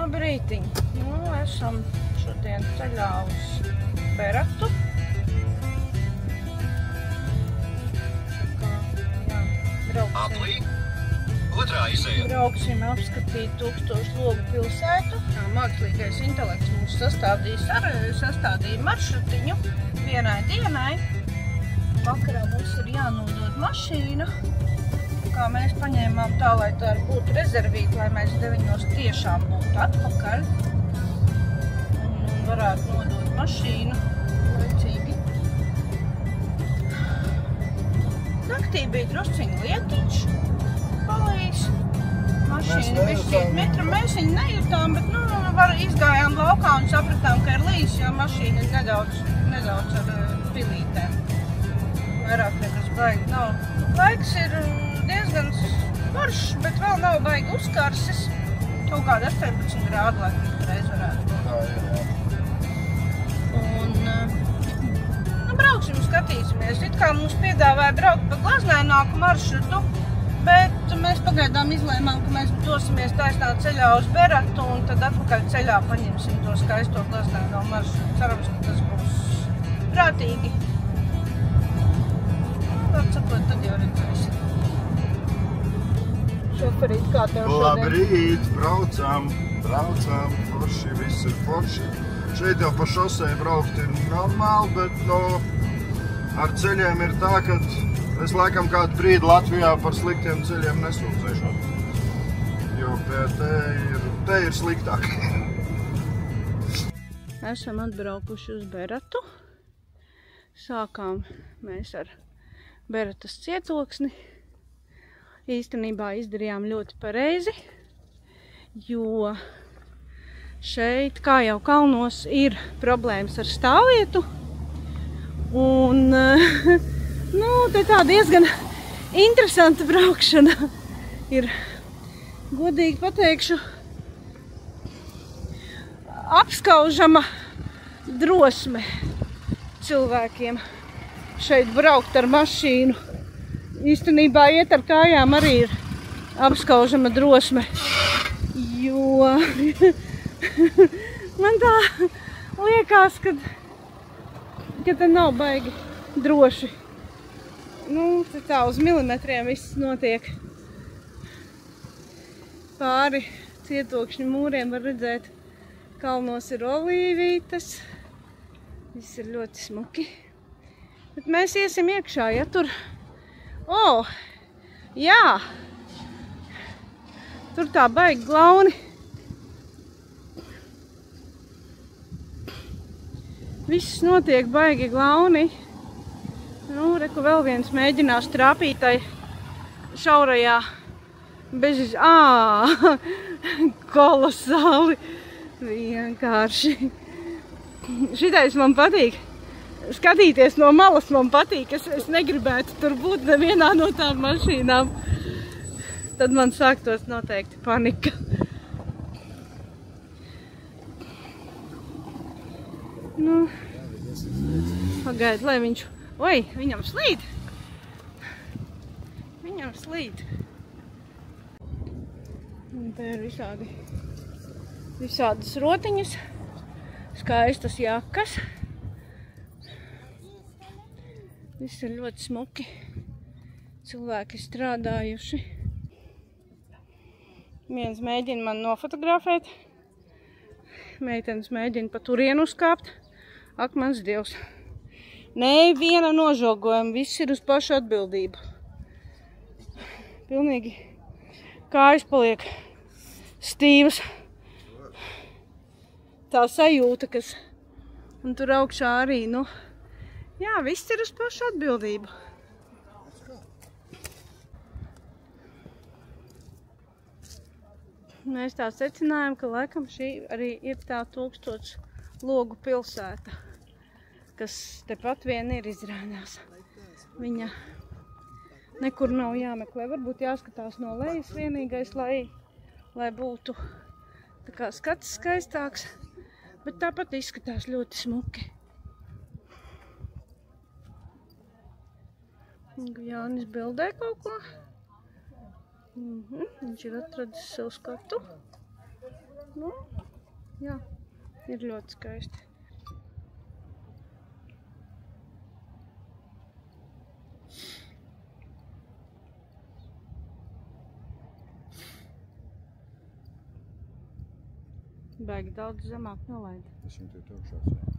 Labrītiņ. Nu, esam šodien ceļā uz Beratu. Brauksim apskatīt 1000 logu pilsētu. Mākslīgais intelekts mums sastādīja maršrutiņu vienai dienai. Vakarā mums ir jānodod mašīna, kā mēs paņēmām tā, lai tā būtu rezervīta, lai mēs 9 tiešām būtu atpakaļ un varētu nodot mašīnu laicīgi. Naktī bija drusciņi lietiņš, palīs. Mašīna bišķīt mitra, mēs viņu nejūtām, bet izgājām laukā un sapratām, ka ir līs, jo mašīna ir nedaudz ar pilītēm. Vairāk nekas baigi nav. Laiks ir diezgan foršs, bet vēl nav baigi uzkarsis. Kaut kāda 18 grādu laikam reiz varētu būt. Un brauksim, skatīsimies. It kā mums piedāvāja braukt pa glaznaināku maršrutu, bet mēs pagaidām izlēmām, ka mēs dosimies taisnā ceļā uz Beratu un tad atpakaļ ceļā paņemsim to skaisto glaznaino maršrutu. Cerams, ka tas būs prātīgi. Sakot, tad jau redzēsim. Šoferīt, kā tev šodien? Labrīt, braucam, forši, viss ir forši. Šeit jau pa šosei braukt ir normāli, bet ar ceļiem ir tā, ka es laikam kādu brīdi Latvijā par sliktiem ceļiem nesūdzēšos. Jo te ir sliktāk. Esam atbraukuši uz Beratu. Sākām mēs ar Beratas cietoksni. Īstenībā izdarījām ļoti pareizi, jo šeit, kā jau kalnos, ir problēmas ar stāvvietu. Un, te tā diezgan interesanta braukšana ir, godīgi pateikšu, apskaužama drosme cilvēkiem šeit braukt ar mašīnu. Īstenībā iet ar kājām arī ir apskaužama drosme, jo man tā liekas, ka te nav baigi droši. Te tā uz milimetriem viss notiek. Pāri cietokšņu mūriem var redzēt, kalnos ir olīvītes. Viss ir ļoti smuki. Bet mēs iesim iekšā, ja tur... jā! Tur tā baigi glauni. Viss notiek baigi glauni. Reku vēl viens mēģinās trāpīt tai šaurajā bez... kolosāli! Vienkārši. Šitais man patīk. Skatīties no malas man patīk, es negribētu tur būt nevienā no tām mašīnām. Tad man sāktos noteikti panika. Pagaid, lai viņš... viņam slīd! Viņam slīd! Un te ir visādas rotiņas, skaistas jakas. Viss ir ļoti smuki. Cilvēki strādājuši. Viens mēģina man nofotografēt. Meitenes mēģina pa turienu uzkāpt. Ak, mans Dievs. Neviena nožogojuma. Viss ir uz pašu atbildību. Pilnīgi kājas paliek stīvas. Tā sajūta, kas... Un tur augšā arī, jā, viss ir uz pašu atbildību. Mēs tā secinājām, ka laikam šī arī ir tā 1000 logu pilsēta, kas tepat vien ir izrādās. Viņa nekur nav jāmeklē. Varbūt jāskatās no lejas vienīgais, lai būtu tā kā skats skaistāks, bet tāpat izskatās ļoti smuki. Jānis bildē kaut ko. Viņš ir atradis savu skatu. Nu, jā, ir ļoti skaisti. Baigi daudz zemāk nelaida. Es viņu tev tukšās, jā.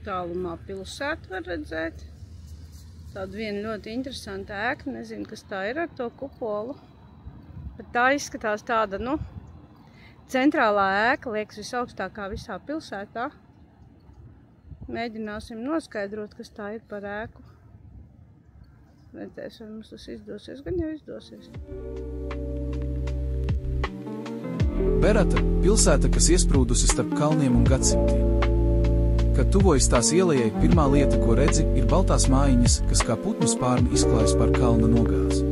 Tālumā pilsētu var redzēt. Tāda viena ļoti interesanta ēka, nezinu, kas tā ir ar to kupolu. Bet tā izskatās tāda, nu, centrālā ēka, liekas visaugstākā visā pilsētā. Mēģināsim noskaidrot, kas tā ir par ēku. Redzēs, vai mums tas izdosies, gan jau izdosies. Berata – pilsēta, kas iesprūdusi starp kalniem un gadsimtiem. Kad tuvojas tās ielejai, pirmā lieta, ko redzi, ir baltās mājiņas, kas kā putnu spārni izklājas par kalna nogāzi.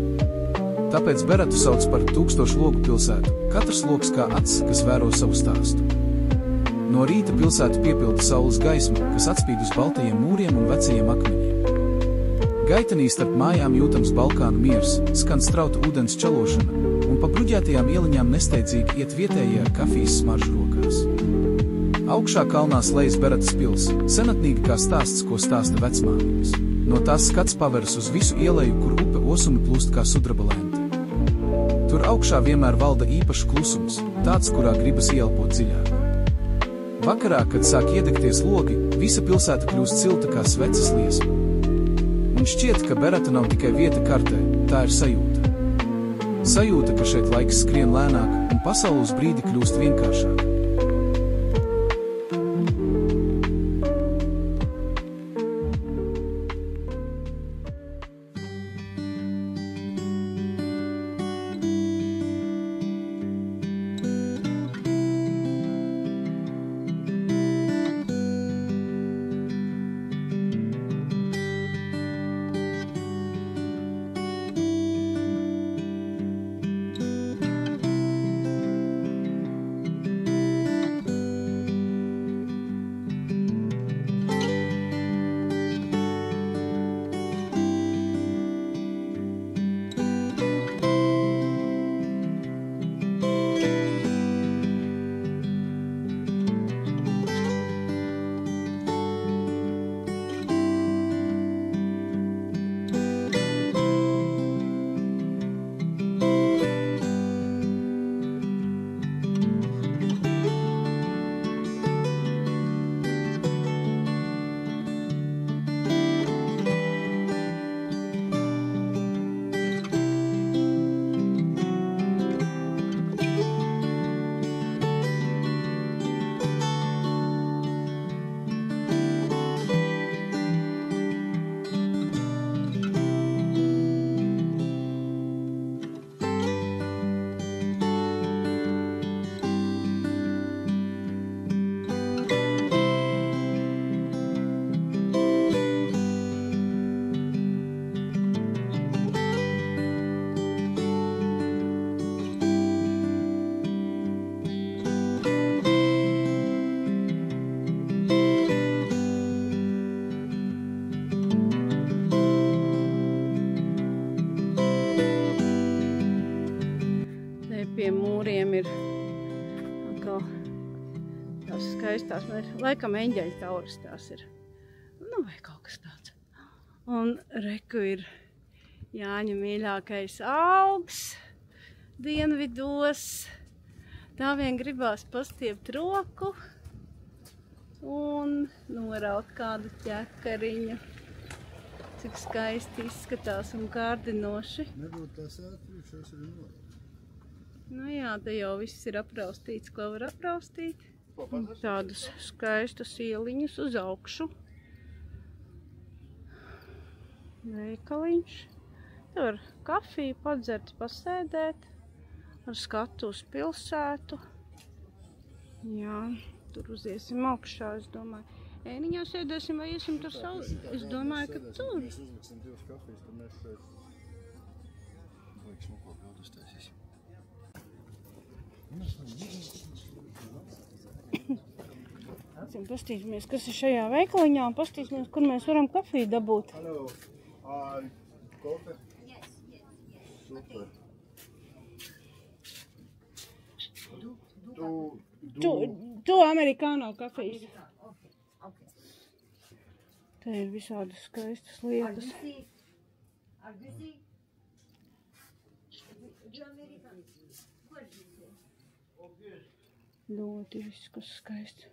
Tāpēc Beratu sauc par 1000 logu pilsētu, katrs logs kā acs, kas vēro savu stāstu. No rīta pilsētu piepilda saules gaisma, kas atspīd uz baltajiem mūriem un vecajiem akmeņiem. Gaitenī starp mājām jūtams Balkānu miers, skan strauta ūdens čalošana, un pa bruģētajām ieliņām nesteidzīgi iet vietējie ar kafijas smaržu rokās. Augšā kalnā slējas Beratas pils, senatnīga kā stāsts, ko stāsta vecmāmiņas. No tās skats paveras uz visu ieleju, kur upe osumi plūst kā sudraba lente. Tur augšā vienmēr valda īpašs klusums, tāds, kurā gribas ielpot dziļāk. Vakarā, kad sāk iedegties logi, visa pilsēta kļūst silta kā sveces liesma. Un šķiet, ka Berata nav tikai vieta kartē, tā ir sajūta. Sajūta, ka šeit laiks skrien lēnāk un pasaule uz brīdi kļūst vienkāršāk. Pie mūriem ir atkal tās skaistās, laikam eņģeļa tauras tās ir, nu vai kaut kas tāds. Un reku ir Jāņa mīļākais augs dienvidos. Tā vien gribās pastiept roku un noraut kādu ķekariņu. Cik skaisti izskatās un kārdinoši. Nebūtu tās ātrīkšās arī noraut. Nu jā, te jau viss ir apraustīts, ko var apraustīt. Tādas skaistas ieliņas uz augšu. Veikaliņš. Te var kafiju padzert, pasēdēt. Ar skatu uz pilsētu. Jā, tur uziesim augšā, es domāju. Ēniņā sēdēsim vai iesim tur sauli? Es domāju, ka tur. Mēs uzliksim 2 kafijas, tad mēs šeit. Laiksim, ko bildu uztaisīsim. Pastīsimies, kas ir šajā veikaliņā un pastīsimies, kur mēs varam kafiju dabūt. Hello, coffee? Yes. Super. Tu amerikāno kafijas. Te ir visādas skaistas lietas. Ļoti viss, kas skaists.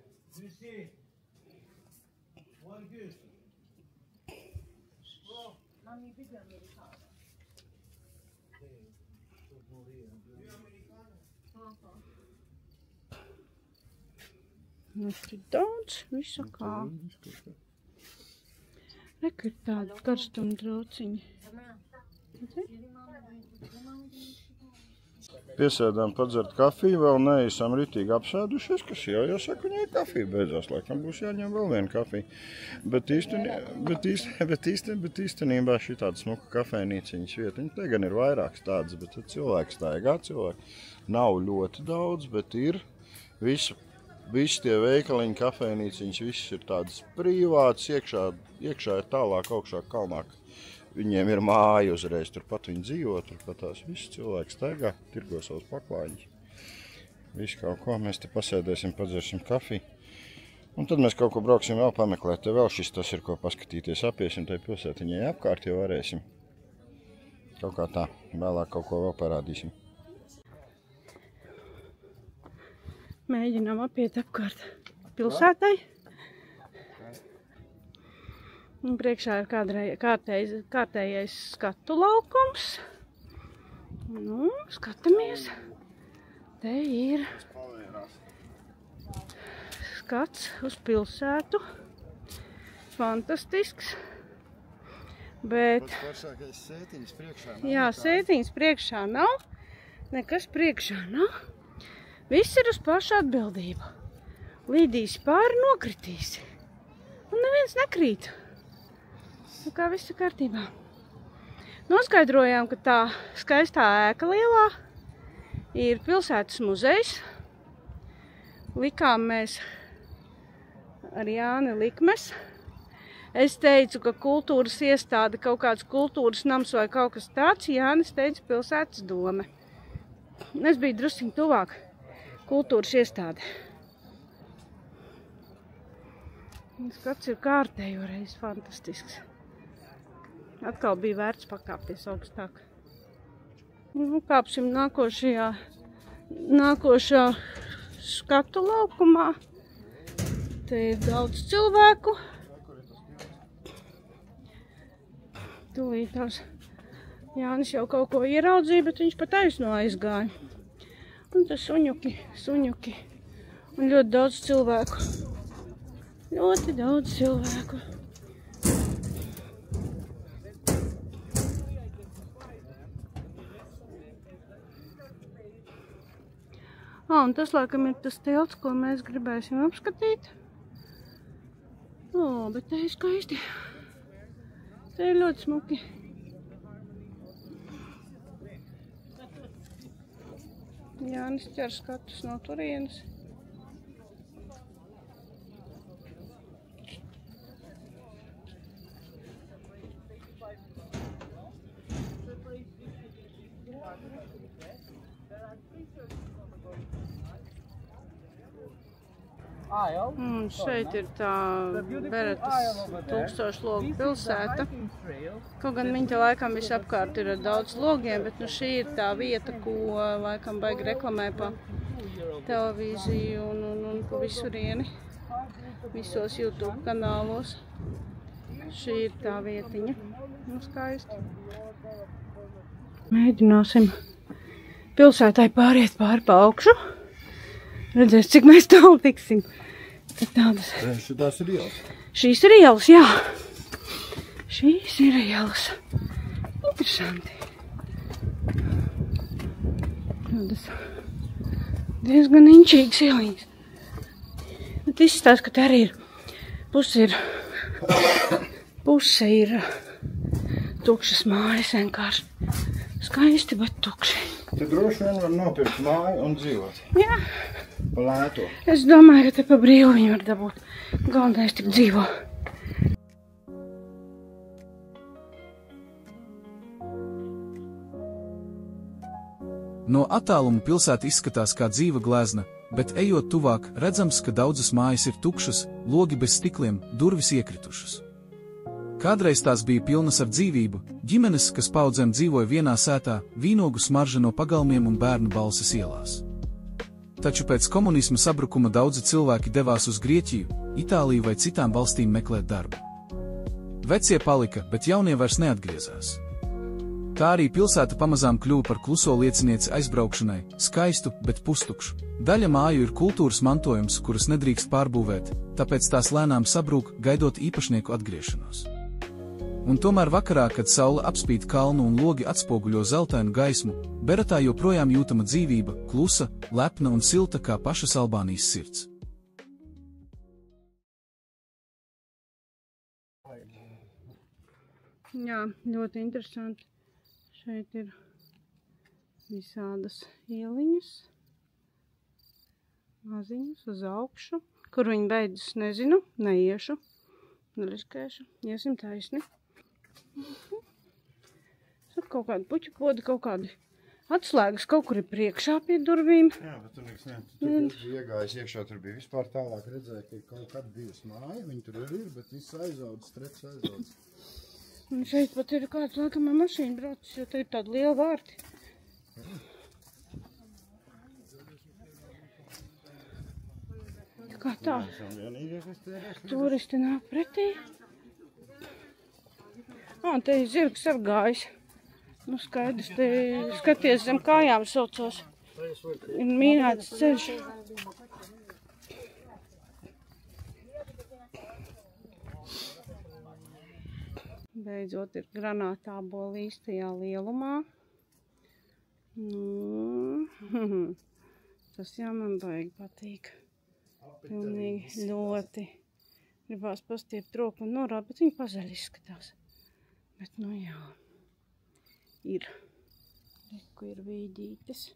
Nu, tur daudz, visa kā. Reku ir tādi karstumi drauciņi. Piesēdām padzert kafiju, vēl neesam ritīgi apsēdušies, kas jau saka, viņai kafija beidzās, laikam būs jāņem vēl viena kafija. Bet īstenībā šī tāda smuka kafejnīciņas vieta, viņa te gan ir vairākas tādas, bet cilvēki staigā, cilvēki nav ļoti daudz, bet ir visi tie veikaliņi, kafejnīciņas, viss ir tādas privātas, iekšā ir tālāk augšā kalnāk. Viņiem ir māja uzreiz, turpat viņi dzīvo, turpat tās visi cilvēki staigā, tirgo savus paklājiņus. Visu kaut ko, mēs te pasēdēsim, padzersim kafiju. Un tad mēs kaut ko brauksim vēl pameklēt, te vēl šis tas ir, ko paskatīties, apiesim tai pilsētiņai apkārt, jo varēsim. Kaut kā tā, vēlāk kaut ko vēl parādīsim. Mēģinām apiet apkārt pilsētai. Un priekšā ir kārtējais skatu laukums. Nu, skatāmies. Te ir skats uz pilsētu. Fantastisks. Bet... Jā, sētiņas priekšā nav. Nekas priekšā nav. Viss ir uz pašu atbildību. Līdīsi pāri, nokritīsi. Un neviens nekrīt. Nu kā viss ir kārtībā. Noskaidrojām, ka tā skaistā ēka lielā ir pilsētas muzejs. Likām mēs ar Jāni likmes. Es teicu, ka kultūras iestāde, kaut kāds kultūras nams vai kaut kas tāds. Jānis teica pilsētas dome. Es biju drusciņ tuvāk. Kultūras iestāde. Skats ir kārtējo reizi fantastisks. Atkal bija vērts pakāpties augstāk. Nu, kāpsim nākošā skatu laukumā. Te ir daudz cilvēku. Tūlītās Jānis jau kaut ko ieraudzīja, bet viņš pa taisno aizgāja. Un tas suņuki. Un ļoti daudz cilvēku. Ļoti daudz cilvēku. Un tas, laikam, ir tas tilts, ko mēs gribēsim apskatīt. Bet te ir skaisti. Te ir ļoti smuki. Jānis ķer skatus no turienes. Un šeit ir tā Beretas 1000 logu pilsēta. Kaut gan viņa te laikam visapkārt ir ar daudz logiem, bet nu šī ir tā vieta, ko laikam baigi reklamē pa televīziju un pa visurieni, visos YouTube kanālos. Šī ir tā vietiņa. Nu, skaisti. Mēģināsim pilsētai pāriet pāri pa augšu. Redzēs, cik mēs tālu tiksim. Tādas. Šitās ir ielas. Šīs ir ielas, jā. Šīs ir ielas. Interesanti. Tādas diezgan inčīgas ieliņas. Bet izstāst, ka te arī ir puse ir tukšas mājas vienkārši. Skaisti, bet tukši. Te droši vien var nopirkt māju un dzīvot. Jā. Pa lēto. Es domāju, ka te pa brīvu viņi var dabūt. Galvenais tik dzīvo. No attāluma pilsēta izskatās kā dzīva glezna, bet ejot tuvāk, redzams, ka daudzas mājas ir tukšas, logi bez stikliem, durvis iekritušas. Kādreiz tās bija pilnas ar dzīvību, ģimenes, kas paudzēm dzīvoja vienā sētā, vīnogu smarža no pagalmiem un bērnu balsis ielās. Taču pēc komunisma sabrukuma daudzi cilvēki devās uz Grieķiju, Itāliju vai citām valstīm meklēt darbu. Vecie palika, bet jaunie vairs neatgriezās. Tā arī pilsēta pamazām kļuva par kluso liecinieci aizbraukšanai, skaistu, bet pustukšu. Daļa māju ir kultūras mantojums, kuras nedrīkst pārbūvēt, tāpēc tās lēnām sabrūk, gaidot īpašnieku atgriešanos. Un tomēr vakarā, kad saule apspīd kalnu un logi atspoguļo zeltainu gaismu, Beratā joprojām jūtama dzīvība, klusa, lepna un silta kā pašas Albānijas sirds. Jā, ļoti interesanti. Šeit ir visādas ieliņas, maziņas uz augšu. Kur viņi beidzas, nezinu, neiešu, neriskēšu, iesim taisni. Kaut kādi puķu podi, kaut kādi atslēgas kaut kur ir priekšā pie durvīm. Jā, bet tur nekas ne. Tur iegājis iekšā, tur bija vispār tālāk redzēja, ka kaut kad divas māja, viņi tur ir, bet viss aizaudzis, trets aizaudzis. Un šeit pat ir kāds laikamā mašīna braucis, jo te ir tādi lieli vārti. Kā tā? Turisti nāk pretī. Te ir zirgs apgājis. Nu, skaidrs, te skaties zem kājām saucos. Ir mīnēts ceļš. Beidzot ir granātābola īstajā lielumā. Tas jau man baigi patīk. Pilnīgi ļoti. Gribās pastiept roku un norāt, bet viņi pazaļ izskatās. Bet, nu jā, ir. Reku ir vīģītes.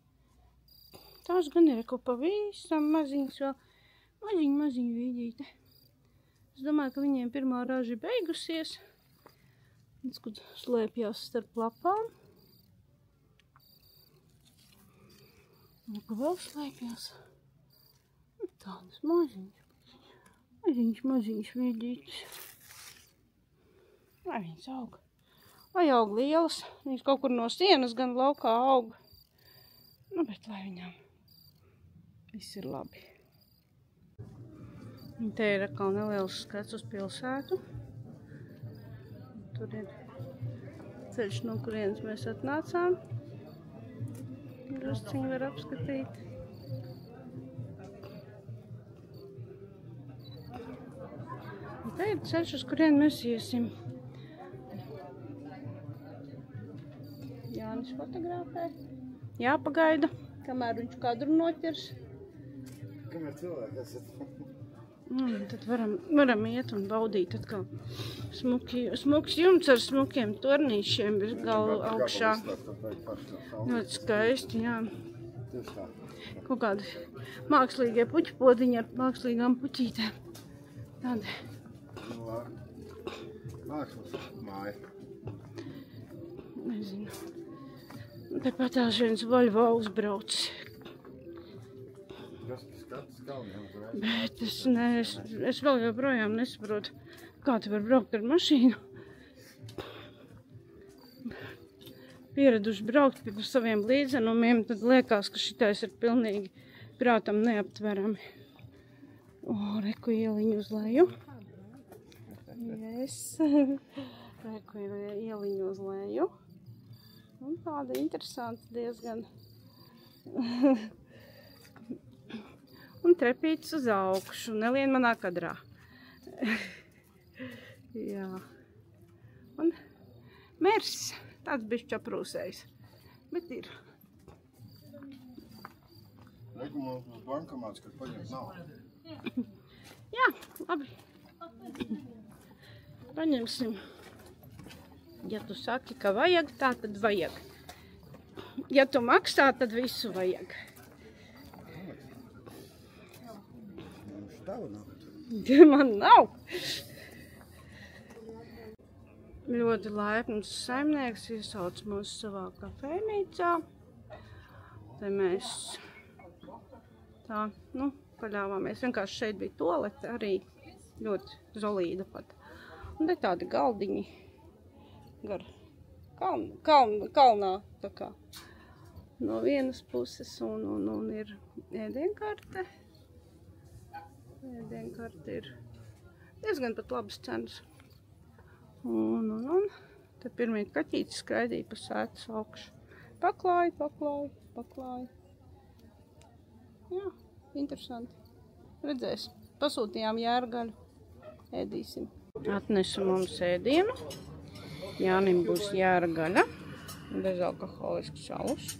Tās gan ir reku pavisam maziņas vēl. Maziņ vīģīte. Es domāju, ka viņiem pirmā raža beigusies. Viņš, kad slēpjās starp lapām. Un ka vēl slēpjās. Tādas maziņas vīģītes. Vai viņas aug? Vai aug lielas? Viņas kaut kur no sienas gan laukā aug. Nu, bet lai viņām viss ir labi. Un te ir atkal neliels skats uz pilsētu. Tur ir ceļš, no kurienes mēs atnācām. Drusciņi var apskatīt. Un te ir ceļš, uz kurien mēs iesim. Jānis fotografē. Jāpagaida, kamēr viņš kadru noķers. Kamēr cilvēki esat? Tad varam iet un baudīt atkal smuks jumts ar smukiem tornīšiem ir galvu augšā. Ļoti skaisti, jā. Kaut kādi mākslīgie puķu podiņi ar mākslīgām puķītēm. Tādi. Mākslas māja. Nezinu. Tepat tās viens Volvo uzbraucis. Bet es vēl joprojām nesaprotu, kā te var braukt ar mašīnu. Pieraduši braukt pie saviem līdzenumiem, tad liekas, ka šitais ir pilnīgi prātam neaptverami. Reku ieliņu uz leju. Yes. Reku ieliņu uz leju. Un tāda interesanta diezgan. Un trepīts uz augšu, nelien manā kadrā. Jā. Un mērs, tāds bišķi aprūsējis, bet ir. Reiku mums būs bankomāts, kad paņemt naudu. Jā, labi. Paņemsim. Ja tu saki, ka vajag, tā tad vajag. Ja tu maksā, tad visu vajag. Man nav. Ļoti laipns saimnieks iesauc mūs savā kafejnīcā. Te mēs tā, paļāvāmies. Vienkārši šeit bija toalete arī ļoti zolīda pat. Un te tādi galdiņi gar kalnā tā kā. No vienas puses un ir ēdienkarte. Ēdienkarte ir diezgan pat labas cenas. Un te pirmīt kaķītis skraidīja pa sētas augšu. Paklāja. Jā, interesanti. Redzēs, pasūtījām jērgaļu. Ēdīsim. Atnesu mums ēdienu. Jānim būs jērgaļa, bezalkoholisks alus.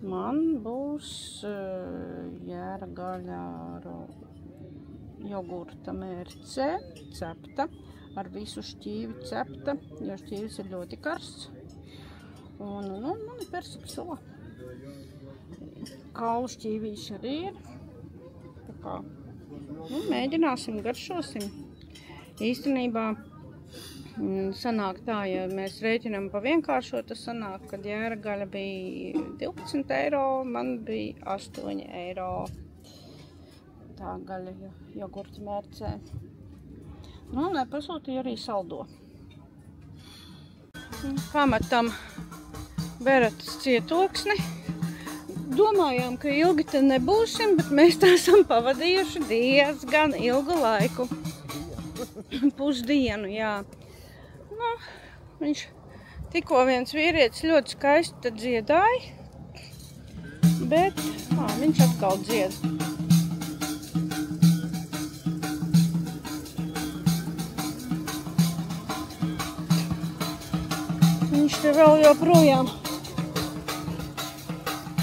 Man būs jērgaļa ar jogurta mērce, cepta, ar visu šķīvi cepta, jo šķīvis ir ļoti karsts. Un man ir persika sula. Kaulu šķīvīši arī ir. Tā kā, mēģināsim, garšosim. Īstenībā sanāk tā, ja mēs rēķinām pa vienkāršo, tas sanāk, kad jērgaļa bija 12 eiro, man bija 8 eiro. Tā gaļa jogurta mērcē. Pasūtīju arī saldo. Pametam Beratas cietoksni. Domājām, ka ilgi te nebūsim, bet mēs tā esam pavadījuši diezgan ilgu laiku. Pusdienu, jā. Viņš tikko viens vīrietis ļoti skaisti dziedāja, bet viņš atkal dzied. Viņš te vēl joprojām.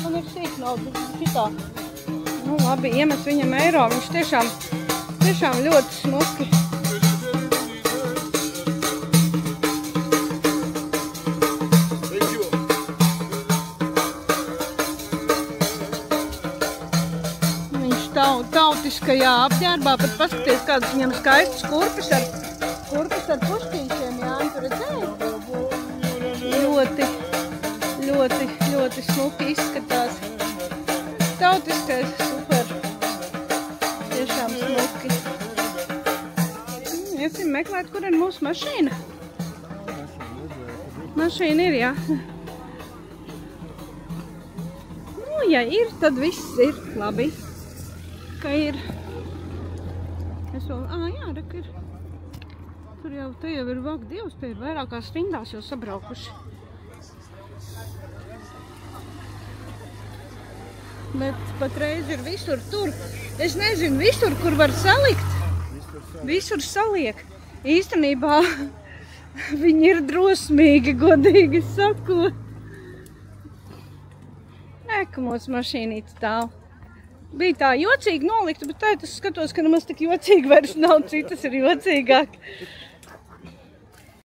Man ir sīknauda šitā. Labi, iemet viņam eiro, viņš tiešām ļoti smuki. Tautiskajā apģērbā, pat paskaties, kādas viņam skaistas kurpes ar pušķīšiem, Jāni, tu redzēji? Ļoti smuki izskatās. Tautiskais, super. Tiešām smuki. Iesim meklēt, kur ir mūsu mašīna. Mašīna ir, jā. Ja ir, tad viss ir labi. Ka ir. Es vēl, jā, reka ir. Tur jau, te jau ir vāk Dievs, te ir vairākās rindās jau sabraukuši. Bet patreiz ir visur tur. Es nezinu, visur, kur var salikt. Visur saliek. Īstenībā viņi ir drosmīgi, godīgi sakot. Nē, ka mūsu mašīnīte stāv. Bija tā jocīgi nolikta, bet tā es skatos, ka nemaz tik jocīgi vairs nav, citas ir jocīgāk.